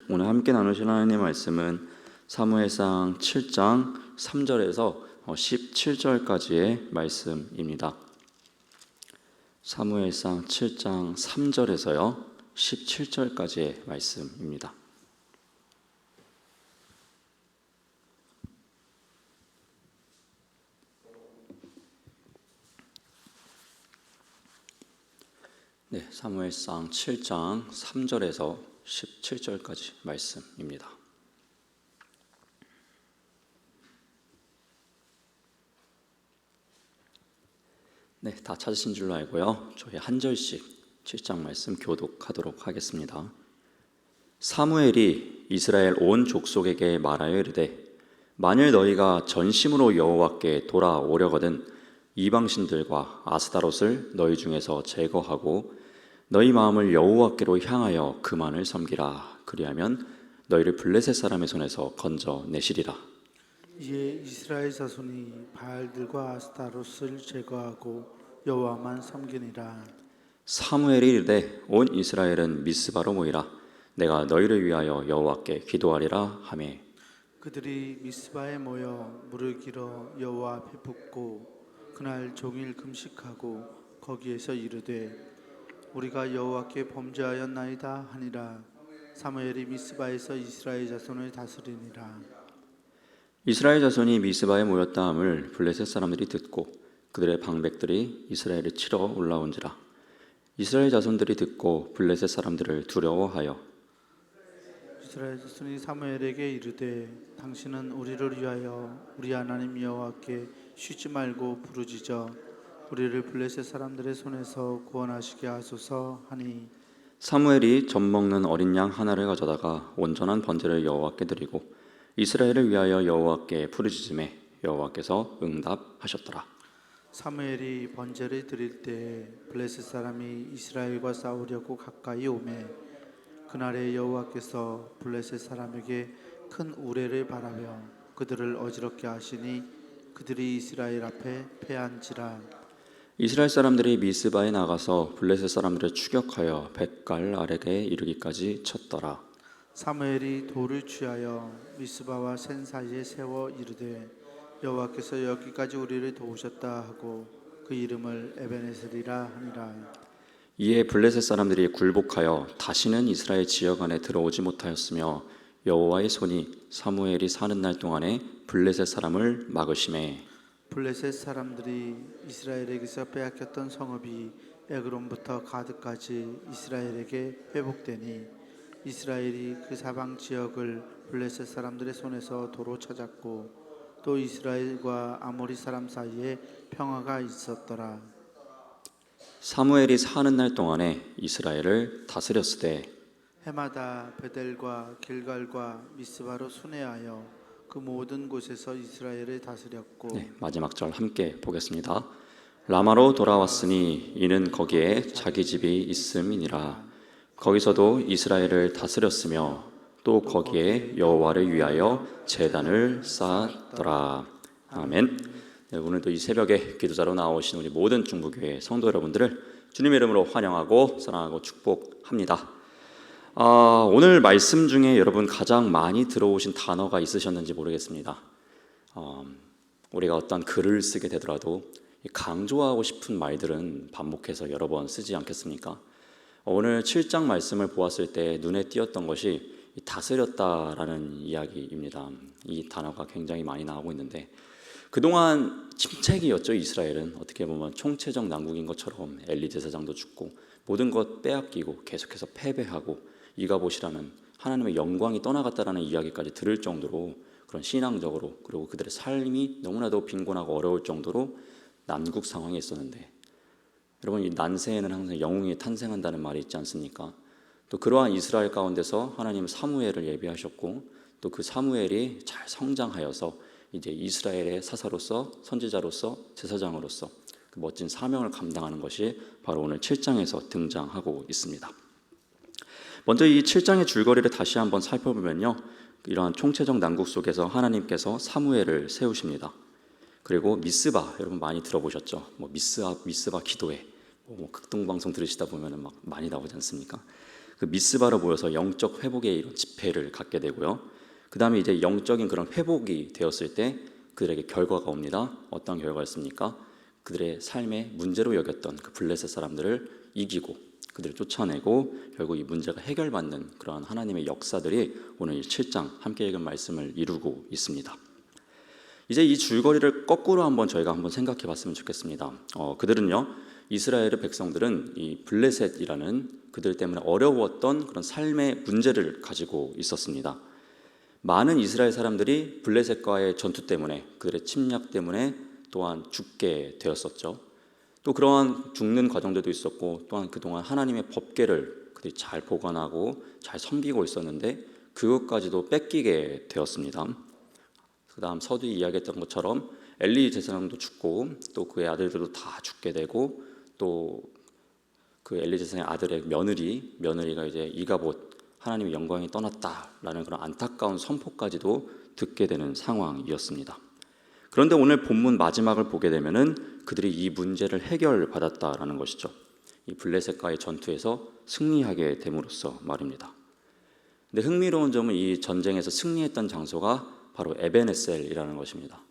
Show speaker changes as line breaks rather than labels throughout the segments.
오늘 함께 나누실 하나님의 말씀은 사무엘상 7장 3절에서 17절까지의 말씀입니다. 사무엘상 7장 3절에서요 17절까지의 말씀입니다. 네, 사무엘상 7장 3절에서 17절까지 말씀입니다. 네, 다 찾으신 줄로 알고요. 저희 한 절씩 7장 말씀 교독하도록 하겠습니다. 사무엘이 이스라엘 온 족속에게 말하여 이르되 만일 너희가 전심으로 여호와께 돌아오려거든 이방신들과 아스타롯을 너희 중에서 제거하고 너희 마음을 여호와께로 향하여 그만을 섬기라. 그리하면 너희를 블레셋 사람의 손에서 건져내시리라.
이에 이스라엘 자손이 바알들과 아스타롯을 제거하고 여호와만 섬기니라.
사무엘이 이르되 온 이스라엘은 미스바로 모이라. 내가 너희를 위하여 여호와께 기도하리라 하매
그들이 미스바에 모여 무릎 길어 여호와 앞에 붓고 그날 종일 금식하고 거기에서 이르되 우리가 여호와께 범죄하였나이다 하니라. 사무엘이 미스바에서 이스라엘 자손을 다스리니라.
이스라엘 자손이 미스바에 모였다 함을 블레셋 사람들이 듣고 그들의 방백들이 이스라엘을 치러 올라온지라. 이스라엘 자손들이 듣고 블레셋 사람들을 두려워하여
이스라엘 자손이 사무엘에게 이르되 당신은 우리를 위하여 우리 하나님 여호와께 쉬지 말고 부르짖어 우리를 블레셋 사람들의 손에서 구원하시게 하소서 하니
사무엘이 젖 먹는 어린 양 하나를 가져다가 온전한 번제를 여호와께 드리고 이스라엘을 위하여 여호와께 부르짖음에 여호와께서 응답하셨더라.
사무엘이 번제를 드릴 때 블레셋 사람이 이스라엘과 싸우려고 가까이 오매 그날에 여호와께서 블레셋 사람에게 큰 우레를 바라며 그들을 어지럽게 하시니 그들이 이스라엘 앞에 패한지라.
이스라엘 사람들이 미스바에 나가서 블레셋 사람들을 추격하여 벳갈 아렉에 이르기까지 쳤더라.
사무엘이 돌을 취하여 미스바와 센 사이에 세워 이르되 여호와께서 여기까지 우리를 도우셨다 하고 그 이름을 에베네셀이라 하니라.
이에 블레셋 사람들이 굴복하여 다시는 이스라엘 지역 안에 들어오지 못하였으며 여호와의 손이 사무엘이 사는 날 동안에 블레셋 사람을 막으심에
블레셋 사람들이 이스라엘에게서 빼앗겼던 성읍이 에그론부터 가드까지 이스라엘에게 회복되니 이스라엘이 그 사방 지역을 블레셋 사람들의 손에서 도로 찾았고 또 이스라엘과 아모리 사람 사이에 평화가 있었더라.
사무엘이 사는 날 동안에 이스라엘을 다스렸으되
해마다 베델과 길갈과 미스바로 순회하여 그 모든 곳에서 이스라엘을 다스렸고
네, 마지막 절 함께 보겠습니다. 라마로 돌아왔으니 이는 거기에 자기 집이 있음이니라. 거기서도 이스라엘을 다스렸으며 또 거기에 여호와를 위하여 제단을 쌓았더라. 아멘. 네, 오늘도 이 새벽에 기도자로 나오신 우리 모든 중부교회 성도 여러분들을 주님의 이름으로 환영하고 사랑하고 축복합니다. 오늘 말씀 중에 여러분 가장 많이 들어오신 단어가 있으셨는지 모르겠습니다. 우리가 어떤 글을 쓰게 되더라도 강조하고 싶은 말들은 반복해서 여러 번 쓰지 않겠습니까? 오늘 7장 말씀을 보았을 때 눈에 띄었던 것이 다스렸다라는 이야기입니다. 이 단어가 굉장히 많이 나오고 있는데 그동안 침체기였죠. 이스라엘은 어떻게 보면 총체적 난국인 것처럼 엘리 제사장도 죽고 모든 것 빼앗기고 계속해서 패배하고 이가봇이라는 하나님의 영광이 떠나갔다라는 이야기까지 들을 정도로 그런 신앙적으로 그리고 그들의 삶이 너무나도 빈곤하고 어려울 정도로 난국 상황에 있었는데 여러분 이 난세에는 항상 영웅이 탄생한다는 말이 있지 않습니까? 또 그러한 이스라엘 가운데서 하나님은 사무엘을 예비하셨고 또 그 사무엘이 잘 성장하여서 이제 이스라엘의 사사로서 선지자로서 제사장으로서 그 멋진 사명을 감당하는 것이 바로 오늘 7장에서 등장하고 있습니다. 먼저 이 7장의 줄거리를 다시 한번 살펴보면요, 이러한 총체적 난국 속에서 하나님께서 사무엘을 세우십니다. 그리고 미스바, 여러분 많이 들어보셨죠? 미스바 기도회, 극동방송 들으시다 보면 막 많이 나오지 않습니까? 그 미스바로 모여서 영적 회복의 이런 집회를 갖게 되고요. 그 다음에 이제 영적인 그런 회복이 되었을 때 그들에게 결과가 옵니다. 어떤 결과였습니까? 그들의 삶에 문제로 여겼던 그 블레셋 사람들을 이기고 그들을 쫓아내고 결국 이 문제가 해결받는 그러한 하나님의 역사들이 오늘 이 7장 함께 읽은 말씀을 이루고 있습니다. 이제 이 줄거리를 거꾸로 저희가 한번 생각해 봤으면 좋겠습니다. 그들은요, 이스라엘의 백성들은 이 블레셋이라는 그들 때문에 어려웠던 그런 삶의 문제를 가지고 있었습니다. 많은 이스라엘 사람들이 블레셋과의 전투 때문에 그들의 침략 때문에 또한 죽게 되었었죠. 또 그러한 죽는 과정들도 있었고 또한 그동안 하나님의 법궤를 그들이 잘 보관하고 잘 섬기고 있었는데 그것까지도 뺏기게 되었습니다. 그 다음 서두에 이야기했던 것처럼 엘리 제사장도 죽고 또 그의 아들들도 다 죽게 되고 또 그 엘리 제사장의 아들의 며느리가 이제 이가봇 하나님의 영광이 떠났다라는 그런 안타까운 선포까지도 듣게 되는 상황이었습니다. 그런데 오늘 본문 마지막을 보게 되면은 그들이 이 문제를 해결받았다라는 것이죠. 이 블레셋과의 전투에서 승리하게 됨으로써 말입니다. 근데 흥미로운 점은 이 전쟁에서 승리했던 장소가 바로 에베네셀이라는 것입니다.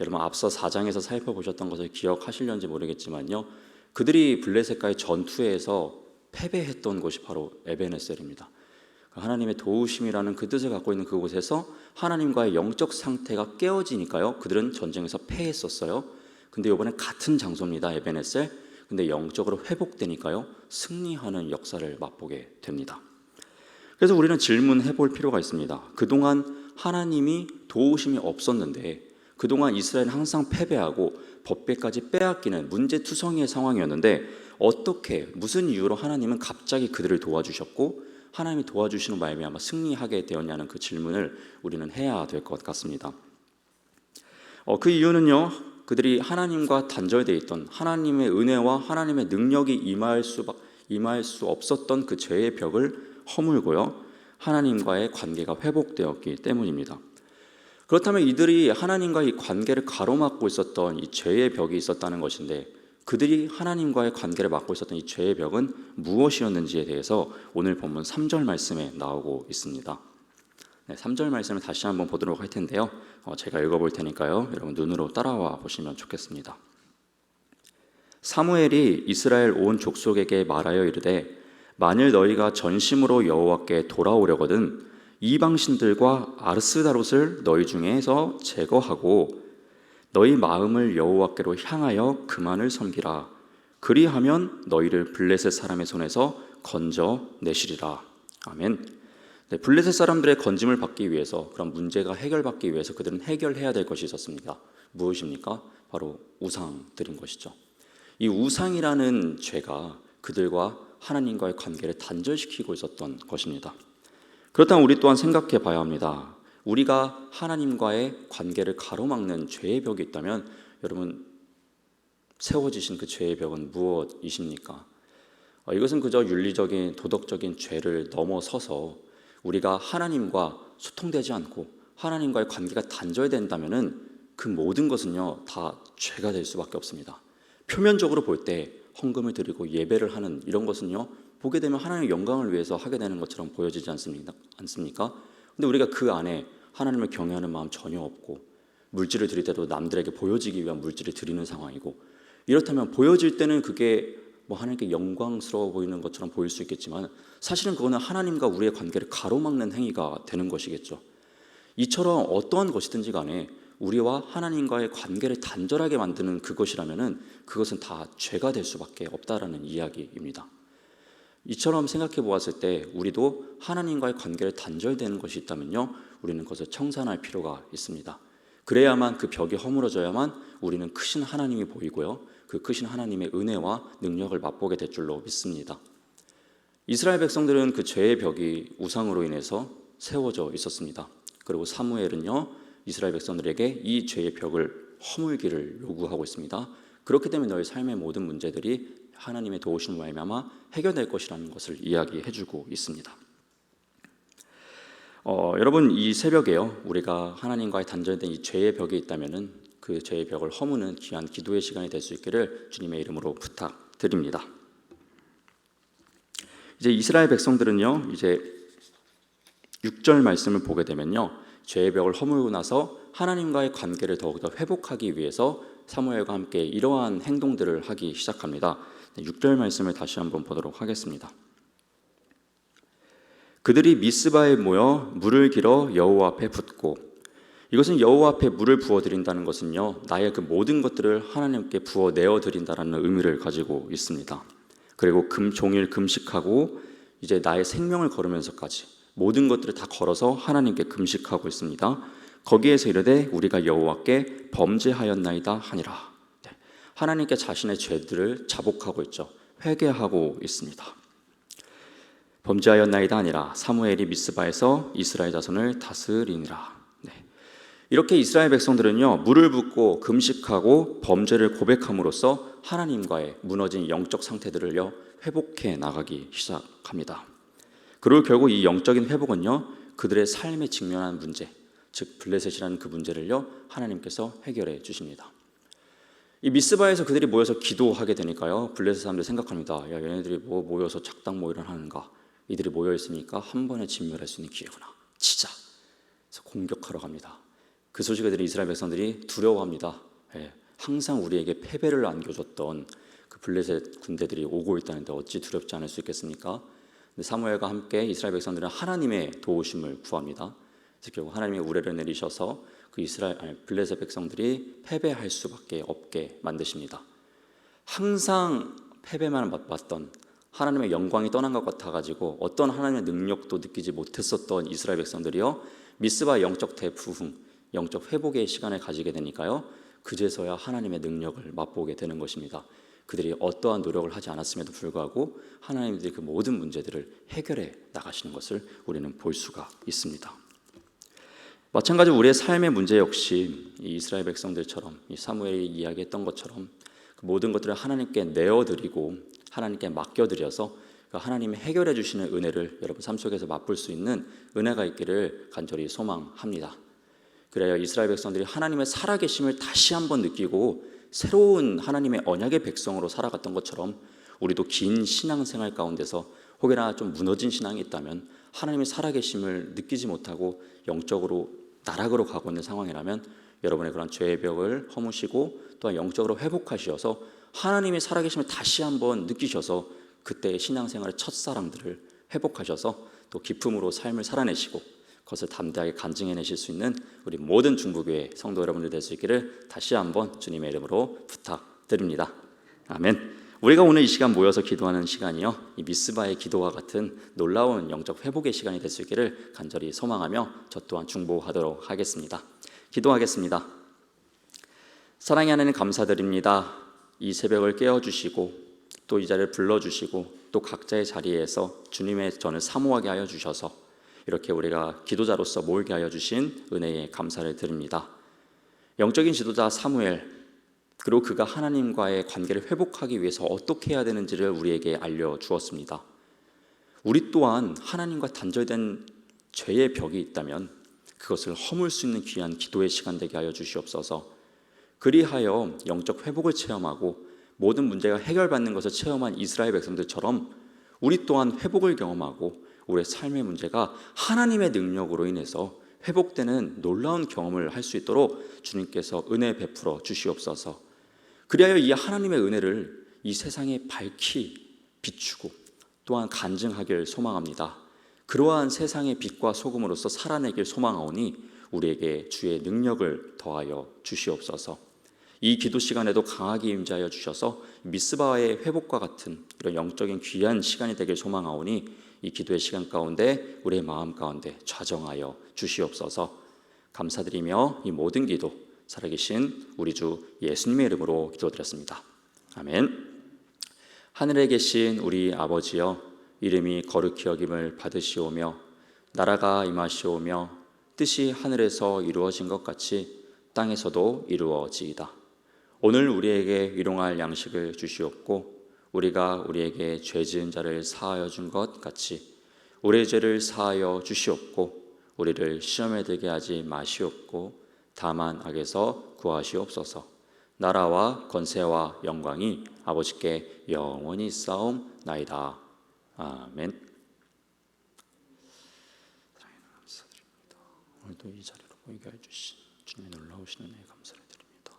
여러분 앞서 4장에서 살펴보셨던 것을 기억하시려는지 모르겠지만요, 그들이 블레셋과의 전투에서 패배했던 곳이 바로 에베네셀입니다. 하나님의 도우심이라는 그 뜻을 갖고 있는 그곳에서 하나님과의 영적 상태가 깨어지니까요, 그들은 전쟁에서 패했었어요. 근데 이번에 같은 장소입니다, 에베네셀. 근데 영적으로 회복되니까요, 승리하는 역사를 맛보게 됩니다. 그래서 우리는 질문해 볼 필요가 있습니다. 그동안 하나님이 도우심이 없었는데, 그동안 이스라엘은 항상 패배하고 법궤까지 빼앗기는 문제투성이의 상황이었는데 어떻게 무슨 이유로 하나님은 갑자기 그들을 도와주셨고 하나님이 도와주시는 말미암아 승리하게 되었냐는 그 질문을 우리는 해야 될 것 같습니다. 그 이유는요, 그들이 하나님과 단절되어 있던 하나님의 은혜와 하나님의 능력이 임할 수 없었던 그 죄의 벽을 허물고요, 하나님과의 관계가 회복되었기 때문입니다. 그렇다면 이들이 하나님과 이 관계를 가로막고 있었던 이 죄의 벽이 있었다는 것인데, 그들이 하나님과의 관계를 막고 있었던 이 죄의 벽은 무엇이었는지에 대해서 오늘 본문 3절 말씀에 나오고 있습니다. 3절 말씀을 다시 한번 보도록 할 텐데요, 제가 읽어볼 테니까요, 여러분 눈으로 따라와 보시면 좋겠습니다. 사무엘이 이스라엘 온 족속에게 말하여 이르되 만일 너희가 전심으로 여호와께 돌아오려거든 이방신들과 아스다롯을 너희 중에서 제거하고 너희 마음을 여호와께로 향하여 그만을 섬기라. 그리하면 너희를 블레셋 사람의 손에서 건져내시리라. 아멘. 네, 블레셋 사람들의 건짐을 받기 위해서, 그런 문제가 해결받기 위해서 그들은 해결해야 될 것이 있었습니다. 무엇입니까? 바로 우상들인 것이죠. 이 우상이라는 죄가 그들과 하나님과의 관계를 단절시키고 있었던 것입니다. 그렇다면 우리 또한 생각해 봐야 합니다. 우리가 하나님과의 관계를 가로막는 죄의 벽이 있다면 여러분, 세워지신 그 죄의 벽은 무엇이십니까? 이것은 그저 윤리적인 도덕적인 죄를 넘어서서 우리가 하나님과 소통되지 않고 하나님과의 관계가 단절된다면 그 모든 것은요 다 죄가 될 수밖에 없습니다. 표면적으로 볼 때 헌금을 드리고 예배를 하는 이런 것은요, 보게 되면 하나님의 영광을 위해서 하게 되는 것처럼 보여지지 않습니까? 근데 우리가 그 안에 하나님을 경외하는 마음 전혀 없고, 물질을 드릴 때도 남들에게 보여지기 위한 물질을 드리는 상황이고, 이렇다면 보여질 때는 그게 하나님께 영광스러워 보이는 것처럼 보일 수 있겠지만 사실은 그거는 하나님과 우리의 관계를 가로막는 행위가 되는 것이겠죠. 이처럼 어떠한 것이든지 간에 우리와 하나님과의 관계를 단절하게 만드는 그것이라면은 그것은 다 죄가 될 수밖에 없다라는 이야기입니다. 이처럼 생각해 보았을 때 우리도 하나님과의 관계를 단절되는 것이 있다면요, 우리는 그것을 청산할 필요가 있습니다. 그래야만 그 벽이 허물어져야만 우리는 크신 하나님이 보이고요, 그 크신 하나님의 은혜와 능력을 맛보게 될 줄로 믿습니다. 이스라엘 백성들은 그 죄의 벽이 우상으로 인해서 세워져 있었습니다. 그리고 사무엘은요, 이스라엘 백성들에게 이 죄의 벽을 허물기를 요구하고 있습니다. 그렇기 때문에 너희 삶의 모든 문제들이 하나님의 도우심을 말미암아 해결될 것이라는 것을 이야기해주고 있습니다. 여러분, 이 새벽에요, 우리가 하나님과의 단절된 이 죄의 벽이 있다면은 그 죄의 벽을 허무는 귀한 기도의 시간이 될 수 있기를 주님의 이름으로 부탁드립니다. 이제 이스라엘 백성들은요, 이제 6절 말씀을 보게 되면요, 죄의 벽을 허물고 나서 하나님과의 관계를 더욱더 회복하기 위해서 사무엘과 함께 이러한 행동들을 하기 시작합니다. 6절 말씀을 다시 한번 보도록 하겠습니다. 그들이 미스바에 모여 물을 길어 여호와 앞에 붓고, 이것은 여호와 앞에 물을 부어 드린다는 것은요, 나의 그 모든 것들을 하나님께 부어 내어 드린다라는 의미를 가지고 있습니다. 그리고 종일 금식하고 이제 나의 생명을 걸으면서까지 모든 것들을 다 걸어서 하나님께 금식하고 있습니다. 거기에서 이르되 우리가 여호와께 범죄하였나이다 하니라. 하나님께 자신의 죄들을 자복하고 있죠. 회개하고 있습니다. 범죄하였나이다 아니라 사무엘이 미스바에서 이스라엘 자손을 다스리니라. 이렇게 이스라엘 백성들은요, 물을 붓고 금식하고 범죄를 고백함으로써 하나님과의 무너진 영적 상태들을요, 회복해 나가기 시작합니다. 그리고 결국 이 영적인 회복은요, 그들의 삶에 직면한 문제, 즉 블레셋이라는 그 문제를요, 하나님께서 해결해 주십니다. 이 미스바에서 그들이 모여서 기도하게 되니까요, 블레셋 사람들이 생각합니다. 야, 얘네들이 모여서 작당 모의를 하는가? 이들이 모여 있으니까 한 번에 진멸할 수 있는 기회구나. 치자. 그래서 공격하러 갑니다. 그 소식을 들은 이스라엘 백성들이 두려워합니다. 항상 우리에게 패배를 안겨줬던 그 블레셋 군대들이 오고 있다는데 어찌 두렵지 않을 수 있겠습니까? 근데 사무엘과 함께 이스라엘 백성들은 하나님의 도우심을 구합니다. 그래서 결국 하나님의 우레를 내리셔서 그 블레셋 백성들이 패배할 수밖에 없게 만드십니다. 항상 패배만 맛봤던, 하나님의 영광이 떠난 것 같아가지고 어떤 하나님의 능력도 느끼지 못했었던 이스라엘 백성들이요, 미스바 영적 대부흥, 영적 회복의 시간을 가지게 되니까요, 그제서야 하나님의 능력을 맛보게 되는 것입니다. 그들이 어떠한 노력을 하지 않았음에도 불구하고 하나님들이 그 모든 문제들을 해결해 나가시는 것을 우리는 볼 수가 있습니다. 마찬가지로 우리의 삶의 문제 역시 이 이스라엘 백성들처럼, 이 사무엘이 이야기했던 것처럼 그 모든 것들을 하나님께 내어드리고 하나님께 맡겨드려서 하나님이 해결해 주시는 은혜를 여러분 삶 속에서 맛볼 수 있는 은혜가 있기를 간절히 소망합니다. 그래야 이스라엘 백성들이 하나님의 살아계심을 다시 한번 느끼고 새로운 하나님의 언약의 백성으로 살아갔던 것처럼 우리도 긴 신앙생활 가운데서 혹여나 좀 무너진 신앙이 있다면 하나님의 살아계심을 느끼지 못하고 영적으로 나락으로 가고 있는 상황이라면 여러분의 그런 죄의 벽을 허무시고 또한 영적으로 회복하셔서 하나님의 살아계심을 다시 한번 느끼셔서 그때의 신앙생활의 첫사랑들을 회복하셔서 또 기쁨으로 삶을 살아내시고 그것을 담대하게 간증해내실 수 있는 우리 모든 중부교회 성도 여러분들 될 수 있기를 다시 한번 주님의 이름으로 부탁드립니다. 아멘. 우리가 오늘 이 시간 모여서 기도하는 시간이요, 이 미스바의 기도와 같은 놀라운 영적 회복의 시간이 될 수 있기를 간절히 소망하며 저 또한 중보하도록 하겠습니다. 기도하겠습니다. 사랑의 하나님 감사드립니다. 이 새벽을 깨워주시고 또 이 자리를 불러주시고 또 각자의 자리에서 주님의 전을 사모하게 하여 주셔서 이렇게 우리가 기도자로서 모이게 하여 주신 은혜에 감사를 드립니다. 영적인 지도자 사무엘, 그리고 그가 하나님과의 관계를 회복하기 위해서 어떻게 해야 되는지를 우리에게 알려주었습니다. 우리 또한 하나님과 단절된 죄의 벽이 있다면 그것을 허물 수 있는 귀한 기도의 시간 되게 하여 주시옵소서. 그리하여 영적 회복을 체험하고 모든 문제가 해결받는 것을 체험한 이스라엘 백성들처럼 우리 또한 회복을 경험하고 우리의 삶의 문제가 하나님의 능력으로 인해서 회복되는 놀라운 경험을 할 수 있도록 주님께서 은혜 베풀어 주시옵소서. 그리하여 이 하나님의 은혜를 이 세상에 밝히 비추고 또한 간증하길 소망합니다. 그러한 세상의 빛과 소금으로서 살아내길 소망하오니 우리에게 주의 능력을 더하여 주시옵소서. 이 기도 시간에도 강하게 임재하여 주셔서 미스바의 회복과 같은 이런 영적인 귀한 시간이 되길 소망하오니 이 기도의 시간 가운데 우리의 마음 가운데 좌정하여 주시옵소서. 감사드리며 이 모든 기도 살아계신 우리 주 예수님의 이름으로 기도드렸습니다. 아멘. 하늘에 계신 우리 아버지여, 이름이 거룩히 여김을 받으시오며 나라가 임하시오며 뜻이 하늘에서 이루어진 것 같이 땅에서도 이루어지이다. 오늘 우리에게 일용할 양식을 주시옵고 우리가 우리에게 죄 지은 자를 사하여 준 것 같이 우리의 죄를 사하여 주시옵고 우리를 시험에 들게 하지 마시옵고 다만 악에서 구하시옵소서. 나라와 권세와 영광이 아버지께 영원히 있사옵나이다. 아멘. 사랑하는 감사드립니다. 오늘도 이 자리로 모이게 해주신 주님의 놀라우신 은혜에 감사를 드립니다.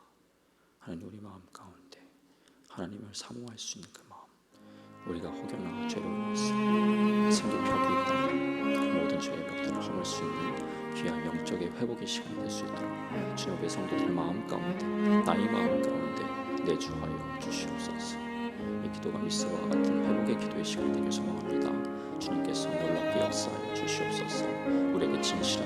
하나님, 우리 마음 가운데 하나님을 사모할 수 있는 그 마음, 우리가 혹여나 죄로 인해서 생긴 벽이 있다면 그 모든 죄의 벽들을 허물 수 있는 귀한 영적의 회복의 시간이 될 수 있도록 주님 앞에 성도들의 마음 가운데, 나의 마음 가운데 내주하여 주시옵소서. 이 기도가 미스와 같은 회복의 기도의 시간이 되길 소망합니다. 주님께서 놀랍게 역사하여 주시옵소서. 우리에게 진실한